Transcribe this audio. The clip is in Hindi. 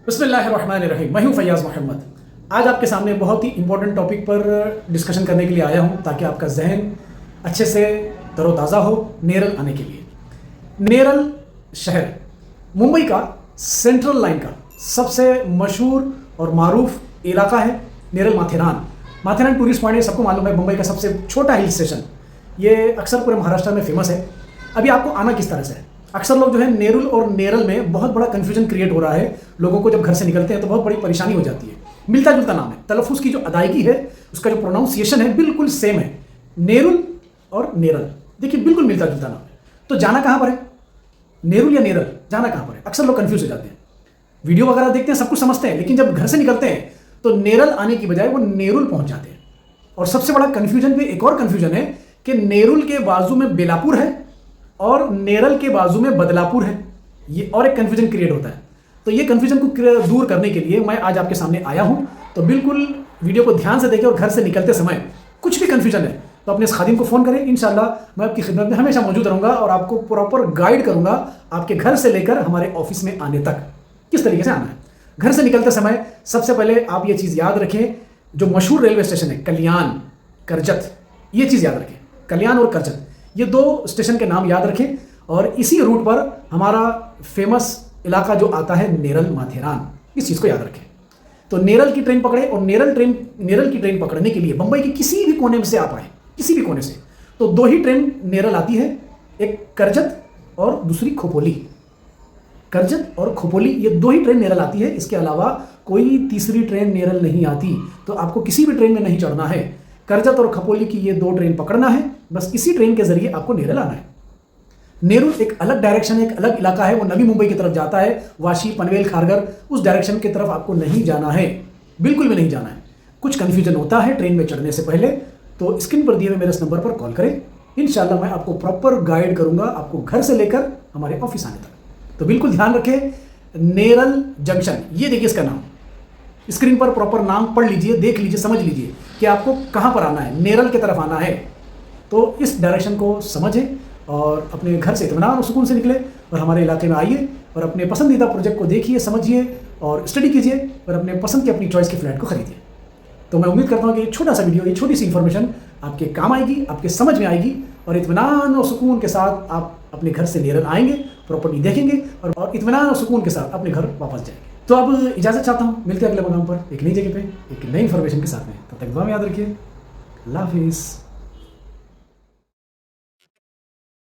बिस्मिल्लाहिर्रहमानिर्रहीम। मैं हूं फैयाज़ मोहम्मद। आज आपके सामने बहुत ही इंपॉर्टेंट टॉपिक पर डिस्कशन करने के लिए आया हूं ताकि आपका जहन अच्छे से तरोताज़ा हो नेरल आने के लिए। नेरल शहर मुंबई का सेंट्रल लाइन का सबसे मशहूर और मारूफ इलाका है नेरल माथेरान। माथेरान टूरिस्ट पॉइंट है, सबको मालूम है, मुंबई का सबसे छोटा हिल स्टेशन। ये अक्सर पूरे महाराष्ट्र में फेमस है। अभी आपको आना किस तरह से है? अक्सर लोग जो है नेरुल और नेरल में बहुत बड़ा कन्फ्यूजन क्रिएट हो रहा है। लोगों को जब घर से निकलते हैं तो बहुत बड़ी परेशानी हो जाती है। मिलता जुलता नाम है, तलफ़ुज़ की जो अदायगी है, उसका जो प्रोनाउंसिएशन है बिल्कुल सेम है। नेरुल और नेरल देखिए बिल्कुल मिलता जुलता नाम है। तो जाना कहाँ पर है? नेरुल या नेरल, जाना कहाँ पर है? अक्सर लोग कन्फ्यूज हो जाते हैं। वीडियो वगैरह देखते हैं, सब कुछ समझते हैं, लेकिन जब घर से निकलते हैं तो नेरल आने की बजाय वो नेरुल पहुंच जाते हैं। और सबसे बड़ा कन्फ्यूजन पे एक और कन्फ्यूजन है कि नेरुल के बाजू में बेलापुर है और नेरल के बाजू में बदलापुर है। ये और एक कन्फ्यूजन क्रिएट होता है। तो ये कन्फ्यूजन को दूर करने के लिए मैं आज आपके सामने आया हूं। तो बिल्कुल वीडियो को ध्यान से देखें और घर से निकलते समय कुछ भी कन्फ्यूजन है तो अपने इस खादिम को फ़ोन करें। इंशाल्लाह मैं आपकी खिदमत में हमेशा मौजूद रहूँगा और आपको प्रॉपर गाइड करूँगा आपके घर से लेकर हमारे ऑफिस में आने तक किस तरीके से आना है। घर से निकलते समय सबसे पहले आप ये चीज़ याद रखें, जो मशहूर रेलवे स्टेशन है कल्याण, करजत, ये चीज़ याद रखें। कल्याण और करजत ये दो स्टेशन के नाम याद रखें और इसी रूट पर हमारा फेमस इलाका जो आता है नेरल माथेरान, इस चीज़ को याद रखें। तो नेरल की ट्रेन पकड़े और नेरल की ट्रेन पकड़ने के लिए मुंबई के किसी भी कोने में से आप आए, किसी भी कोने से, तो दो ही ट्रेन नेरल आती है, एक करजत और दूसरी खोपोली। करजत और खोपोली ये दो ही ट्रेन नेरल आती है, इसके अलावा कोई तीसरी ट्रेन नेरल नहीं आती। तो आपको किसी भी ट्रेन में नहीं चढ़ना है, करजत और खपोली की ये दो ट्रेन पकड़ना है, बस इसी ट्रेन के जरिए आपको नेरल आना है। नेरुल एक अलग डायरेक्शन है, एक अलग इलाका है, वो नवी मुंबई की तरफ जाता है, वाशी, पनवेल, खारघर, उस डायरेक्शन की तरफ आपको नहीं जाना है, बिल्कुल भी नहीं जाना है। कुछ कन्फ्यूजन होता है ट्रेन में चढ़ने से पहले, तो स्क्रीन पर दिए हुए मेरे इस नंबर पर कॉल करें। इंशाल्लाह मैं आपको प्रॉपर गाइड करूंगा आपको घर से लेकर हमारे ऑफिस आने तक। तो बिल्कुल ध्यान रखें, नेरल जंक्शन, ये देखिए इसका नाम, स्क्रीन पर प्रॉपर नाम पढ़ लीजिए, देख लीजिए, समझ लीजिए कि आपको कहाँ पर आना है, नेरल की तरफ आना है। तो इस डायरेक्शन को समझें और अपने घर से इत्मीनान और सुकून से निकले और हमारे इलाके में आइए और अपने पसंदीदा प्रोजेक्ट को देखिए, समझिए और स्टडी कीजिए और अपने पसंद की अपनी चॉइस के फ्लैट को खरीदिए। तो मैं उम्मीद करता हूँ कि ये छोटा सा वीडियो, ये छोटी सी इन्फॉर्मेशन आपके काम आएगी, आपके समझ में आएगी और इत्मीनान और सुकून के साथ आप अपने घर से नेरल आएंगे, प्रॉपर्टी देखेंगे और इत्मीनान और सुकून के साथ अपने घर वापस जाएंगे। तो अब इजाज़त चाहता हूँ, मिलते हैं अगले मकाम पर एक नई जगह पे एक नई इन्फॉर्मेशन के साथ में। तब तक दुआ में याद रखिए। अल्लाह हाफिज़।